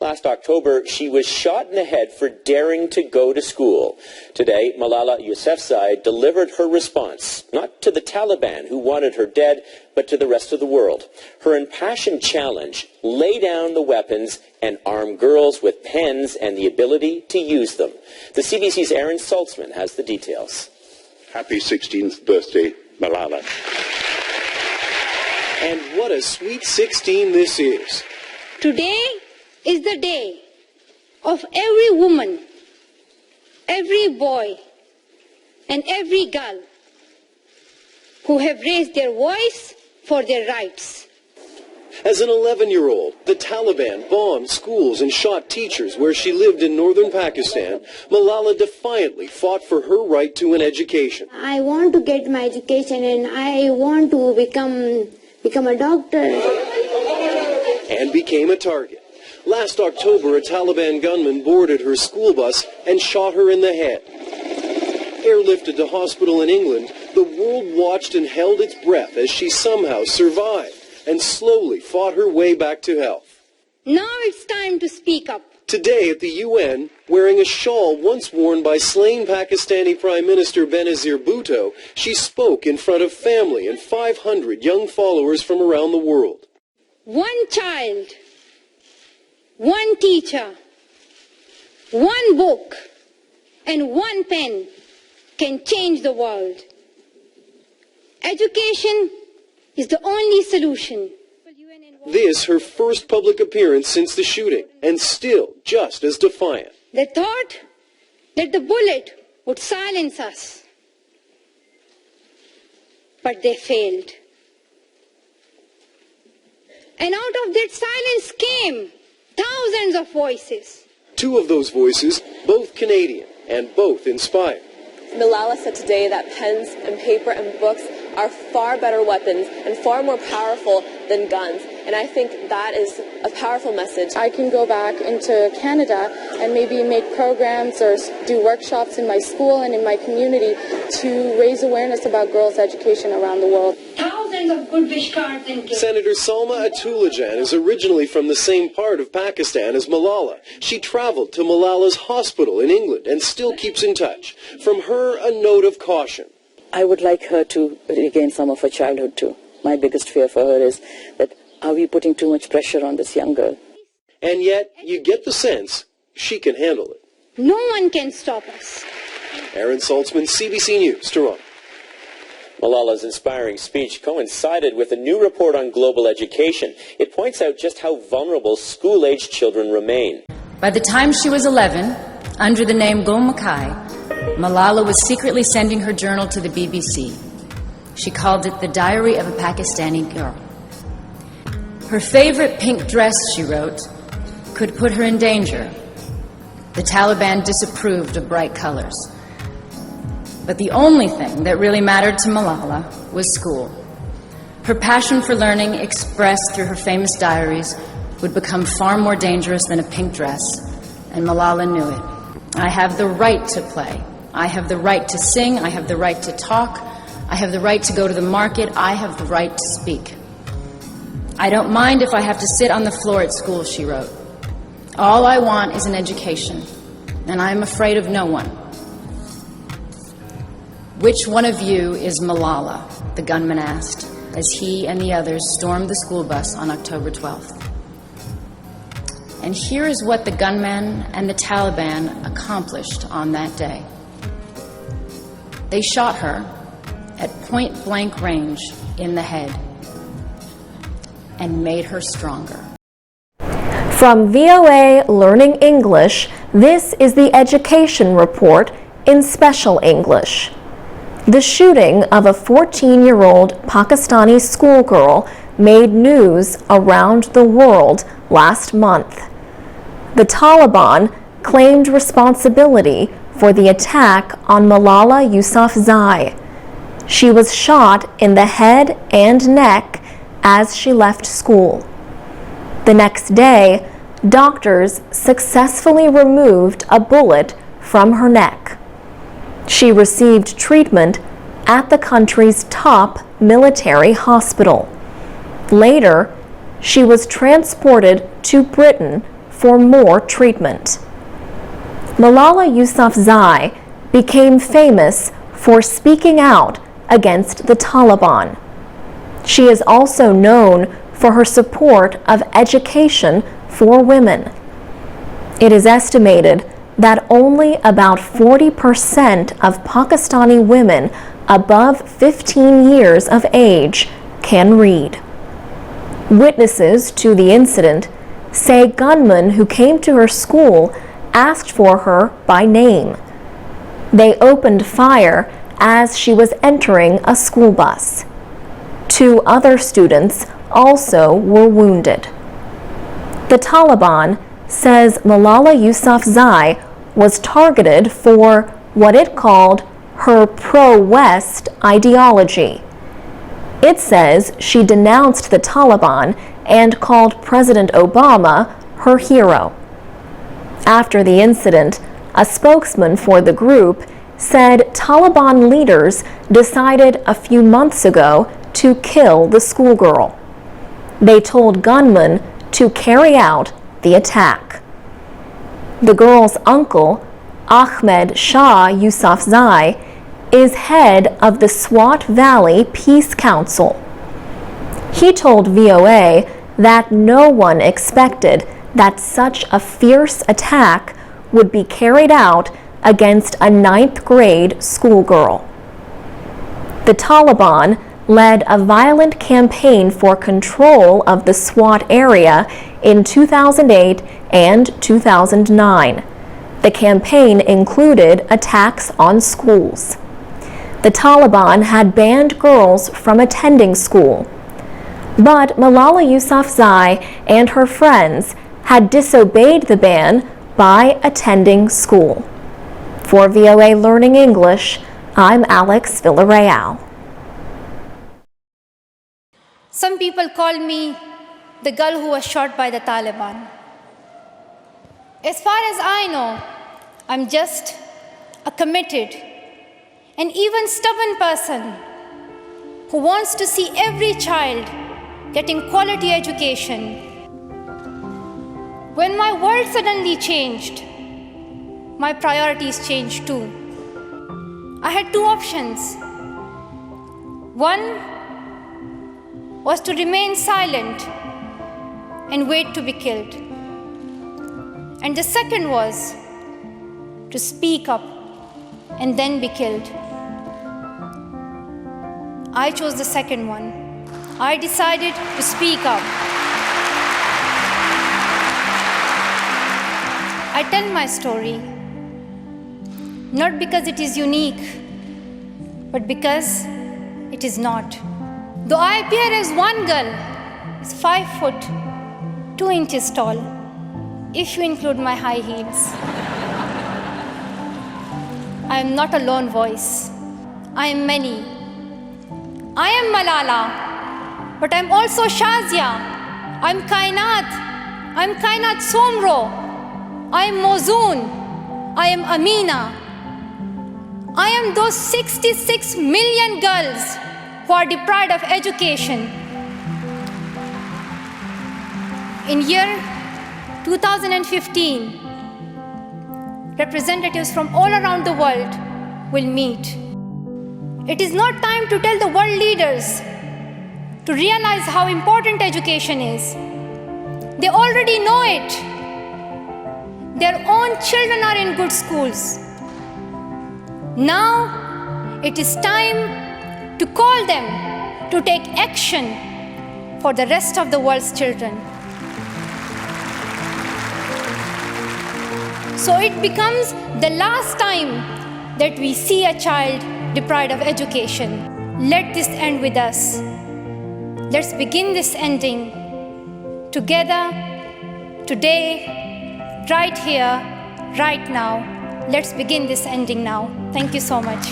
Last October, she was shot in the head for daring to go to school. Today, Malala Yousafzai delivered her response, not to the Taliban who wanted her dead, but to the rest of the world. Her impassioned challenge: lay down the weapons and arm girls with pens and the ability to use them. The CBC's Aaron Saltzman has the details. Happy 16th birthday, Malala. And what a sweet 16 this is. Today is the day of every woman, every boy, and every girl who have raised their voice for their rights. As an 11-year-old, the Taliban bombed schools and shot teachers where she lived in northern Pakistan. Malala defiantly fought for her right to an education. I want to get my education and I want to become a doctor. And became a target. Last October, a Taliban gunman boarded her school bus and shot her in the head. Airlifted to hospital in England, the world watched and held its breath as she somehow survived and slowly fought her way back to health. Now it's time to speak up. Today at the UN, wearing a shawl once worn by slain Pakistani Prime Minister Benazir Bhutto, she spoke in front of family and 500 young followers from around the world. One child, one teacher, one book, and one pen can change the world. Education is the only solution. This her first public appearance since the shooting, and still just as defiant. They thought that the bullet would silence us, but they failed. And out of that silence came thousands of voices. Two of those voices, both Canadian and both inspired. Malala said today that pens and paper and books are far better weapons and far more powerful than guns. And I think that is a powerful message. I can go back into Canada and maybe make programs or do workshops in my school and in my community to raise awareness about girls' education around the world. Thousands of good wish cards and gifts. Senator Salma Atulajan is originally from the same part of Pakistan as Malala. She traveled to Malala's hospital in England and still keeps in touch. From her, a note of caution. I would like her to regain some of her childhood too. My biggest fear for her is that are we putting too much pressure on this young girl? And yet, you get the sense she can handle it. No one can stop us. Aaron Saltzman, CBC News, Toronto. Malala's inspiring speech coincided with a new report on global education. It points out just how vulnerable school-aged children remain. By the time she was 11, under the name Gulmakai, Malala was secretly sending her journal to the BBC. She called it The Diary of a Pakistani Girl. Her favorite pink dress, she wrote, could put her in danger. The Taliban disapproved of bright colors. But the only thing that really mattered to Malala was school. Her passion for learning, expressed through her famous diaries, would become far more dangerous than a pink dress, and Malala knew it. I have the right to play. I have the right to sing. I have the right to talk. I have the right to go to the market. I have the right to speak. I don't mind if I have to sit on the floor at school, she wrote. All I want is an education, and I am afraid of no one. Which one of you is Malala? The gunman asked, as he and the others stormed the school bus on October 12th. And here is what the gunman and the Taliban accomplished on that day. They shot her at point-blank range in the head and made her stronger. From VOA Learning English, this is the Education Report in Special English. The shooting of a 14-year-old Pakistani schoolgirl made news around the world last month. The Taliban claimed responsibility for the attack on Malala Yousafzai. She was shot in the head and neck as she left school. The next day, doctors successfully removed a bullet from her neck. She received treatment at the country's top military hospital. Later, she was transported to Britain for more treatment. Malala Yousafzai became famous for speaking out against the Taliban. She is also known for her support of education for women. It is estimated that only about 40% of Pakistani women above 15 years of age can read. Witnesses to the incident say gunmen who came to her school asked for her by name. They opened fire as she was entering a school bus. 2 other students also were wounded. The Taliban says Malala Yousafzai was targeted for what it called her pro-West ideology. It says she denounced the Taliban and called President Obama her hero. After the incident, a spokesman for the group said Taliban leaders decided a few months ago to kill the schoolgirl. They told gunmen to carry out the attack. The girl's uncle, Ahmed Shah Yousafzai, is head of the Swat Valley Peace Council. He told VOA that no one expected that such a fierce attack would be carried out against a 9th grade schoolgirl. The Taliban led a violent campaign for control of the Swat area in 2008 and 2009. The campaign included attacks on schools. The Taliban had banned girls from attending school. But Malala Yousafzai and her friends had disobeyed the ban by attending school. For VOA Learning English, I'm Alex Villarreal. Some people call me the girl who was shot by the Taliban. As far as I know, I'm just a committed and even stubborn person who wants to see every child getting quality education. When my world suddenly changed, my priorities changed too. I had 2 options. One was to remain silent and wait to be killed. And the second was to speak up and then be killed. I chose the second one. I decided to speak up. I tell my story not because it is unique, but because it is not. Though I appear as one girl, is 5 foot 2 inches tall, if you include my high heels. I am not a lone voice. I am many. I am Malala, but I'm also Shazia. I'm Kainat. I'm Kainat Somro. I am Mozoon. I am Amina. I am those 66 million girls who are deprived of education. In year 2015, representatives from all around the world will meet. It is not time to tell the world leaders to realize how important education is. They already know it. Their own children are in good schools. Now it is time to call them to take action for the rest of the world's children. So it becomes the last time that we see a child deprived of education. Let this end with us. Let's begin this ending together, today, right here, right now. Let's begin this ending now. Thank you so much.